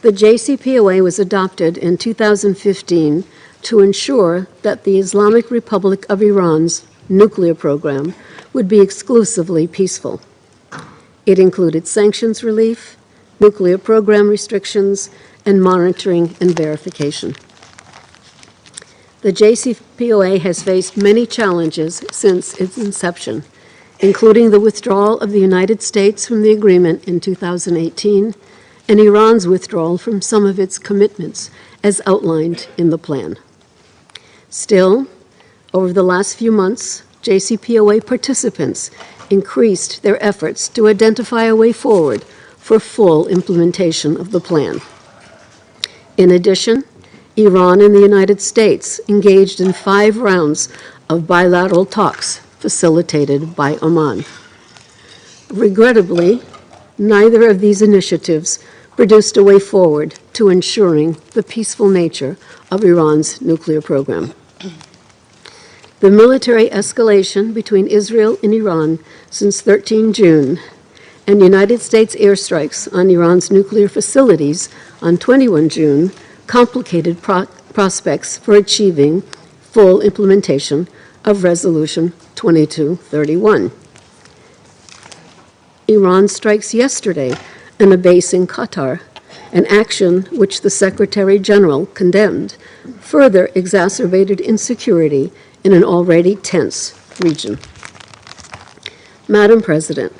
The JCPOA was adopted in 2015 to ensure that the Islamic Republic of Iran's nuclear program would be exclusively peaceful. It included sanctions relief, nuclear program restrictions, and monitoring and verification. The JCPOA has faced many challenges since its inception, including the withdrawal of the United States from the agreement in 2018 and Iran's withdrawal from some of its commitments as outlined in the plan. Still, over the last few months, JCPOA participants increased their efforts to identify a way forward for full implementation of the plan. In addition, Iran and the United States engaged in 5 rounds of bilateral talks facilitated by Oman. Regrettably, neither of these initiatives produced a way forward to ensuring the peaceful nature of Iran's nuclear program. The military escalation between Israel and Iran since 13 June and United States airstrikes on Iran's nuclear facilities on 21 June complicated prospects for achieving full implementation of Resolution 2231. Iran strikes yesterday on a base in Qatar, an action which the Secretary General condemned, further exacerbated insecurity in an already tense region. Madam President,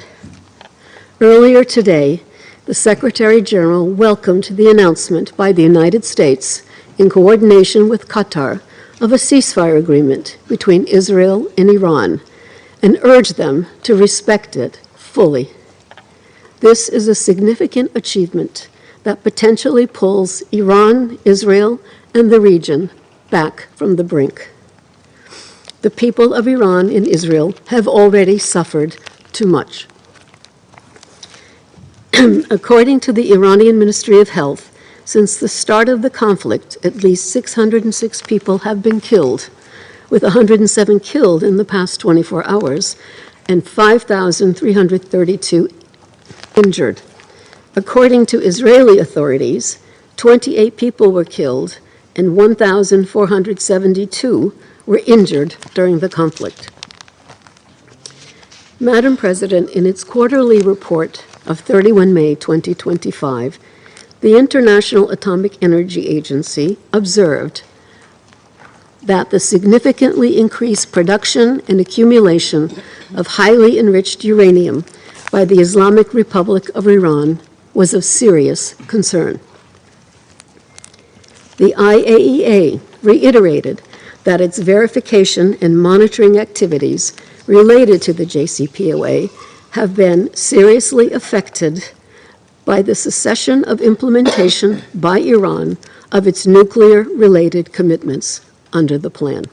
earlier today, the Secretary General welcomed the announcement by the United States, in coordination with Qatar, of a ceasefire agreement between Israel and Iran, and urged them to respect it fully. This is a significant achievement that potentially pulls Iran, Israel, and the region back from the brink. The people of Iran and Israel have already suffered too much. According to the Iranian Ministry of Health, since the start of the conflict, at least 606 people have been killed, with 107 killed in the past 24 hours and 5,332 injured. According to Israeli authorities, 28 people were killed and 1,472 were injured during the conflict. Madam President, in its quarterly report of 31 May 2025, the International Atomic Energy Agency observed that the significantly increased production and accumulation of highly enriched uranium by the Islamic Republic of Iran was of serious concern. The IAEA reiterated that its verification and monitoring activities related to the JCPOA have been seriously affected by the cessation of implementation by Iran of its nuclear-related commitments under the plan.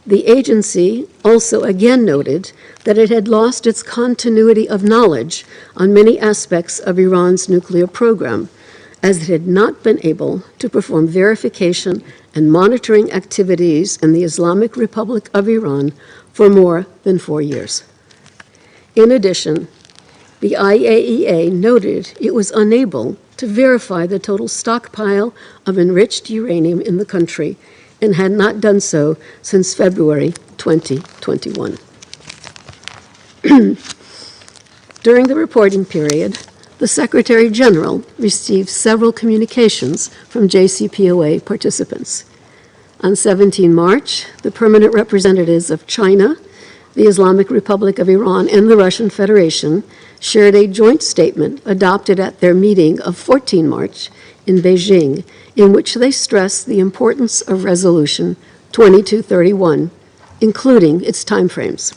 The agency also again noted that it had lost its continuity of knowledge on many aspects of Iran's nuclear program, as it had not been able to perform verification and monitoring activities in the Islamic Republic of Iran for more than 4 years. In addition, the IAEA noted it was unable to verify the total stockpile of enriched uranium in the country and had not done so since February 2021. During the reporting period, the Secretary General received several communications from JCPOA participants. On 17 March, the permanent representatives of China, the Islamic Republic of Iran, and the Russian Federation shared a joint statement adopted at their meeting of 14 March in Beijing, in which they stressed the importance of Resolution 2231, including its timeframes.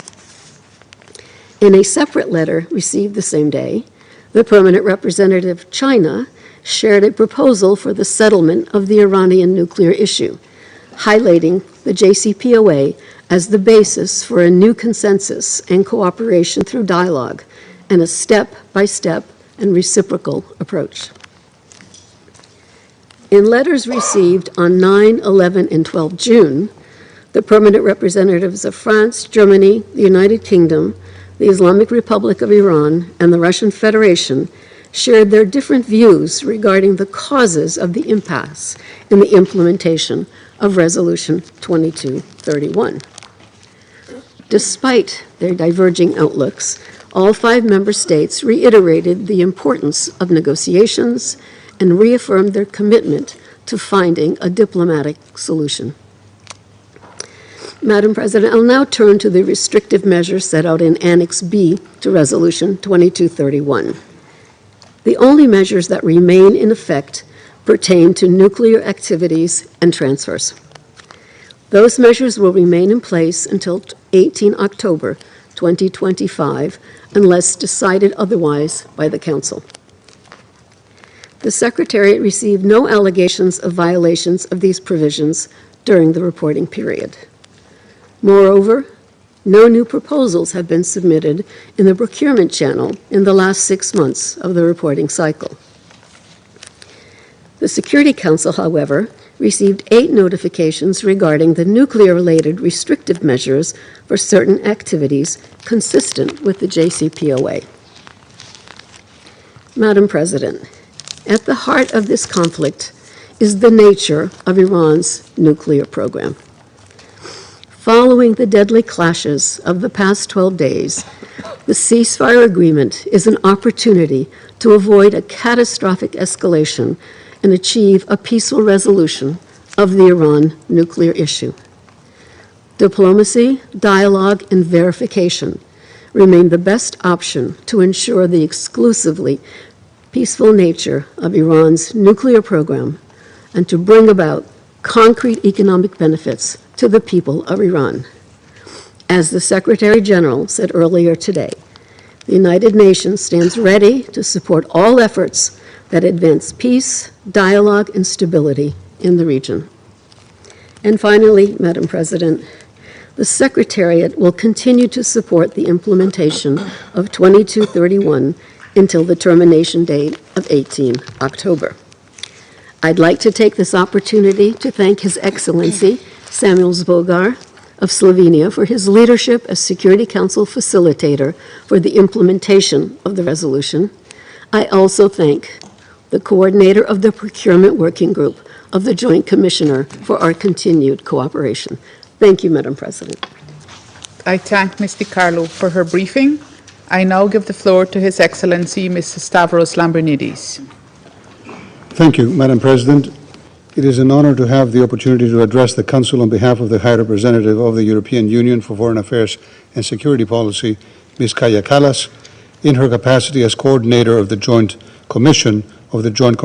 In a separate letter received the same day, the permanent representative of China shared a proposal for the settlement of the Iranian nuclear issue, highlighting the JCPOA as the basis for a new consensus and cooperation through dialogue and a step-by-step and reciprocal approach. In letters received on 9, 11, and 12 June, the permanent representatives of France, Germany, the United Kingdom, the Islamic Republic of Iran, and the Russian Federation shared their different views regarding the causes of the impasse in the implementation of Resolution 2231. Despite their diverging outlooks, all 5 member states reiterated the importance of negotiations and reaffirmed their commitment to finding a diplomatic solution. Madam President, I'll now turn to the restrictive measures set out in Annex B to Resolution 2231. The only measures that remain in effect pertain to nuclear activities and transfers. Those measures will remain in place until 18 October 2025, unless decided otherwise by the Council. The Secretariat received no allegations of violations of these provisions during the reporting period. Moreover, no new proposals have been submitted in the procurement channel in the last 6 months of the reporting cycle. The Security Council, however, received 8 notifications regarding the nuclear-related restrictive measures for certain activities consistent with the JCPOA. Madam President, at the heart of this conflict is the nature of Iran's nuclear program. Following the deadly clashes of the past 12 days, the ceasefire agreement is an opportunity to avoid a catastrophic escalation and achieve a peaceful resolution of the Iran nuclear issue. Diplomacy, dialogue, and verification remain the best option to ensure the exclusively peaceful nature of Iran's nuclear program and to bring about concrete economic benefits to the people of Iran. As the Secretary General said earlier today, the United Nations stands ready to support all efforts that advance peace, dialogue, and stability in the region. And finally, Madam President, the Secretariat will continue to support the implementation of 2231 until the termination date of 18 October. I'd like to take this opportunity to thank His Excellency Samuel Zbogar of Slovenia for his leadership as Security Council facilitator for the implementation of the resolution. I also thank the coordinator of the Procurement Working Group of the Joint Commissioner for our continued cooperation. Thank you, Madam President. I thank Ms. DiCarlo for her briefing. I now give the floor to His Excellency Mr. Stavros Lambrinidis. Thank you, Madam President. It is an honor to have the opportunity to address the Council on behalf of the High Representative of the European Union for Foreign Affairs and Security Policy, Ms. Kaja Kallas, in her capacity as coordinator of the Joint Commission of the Joint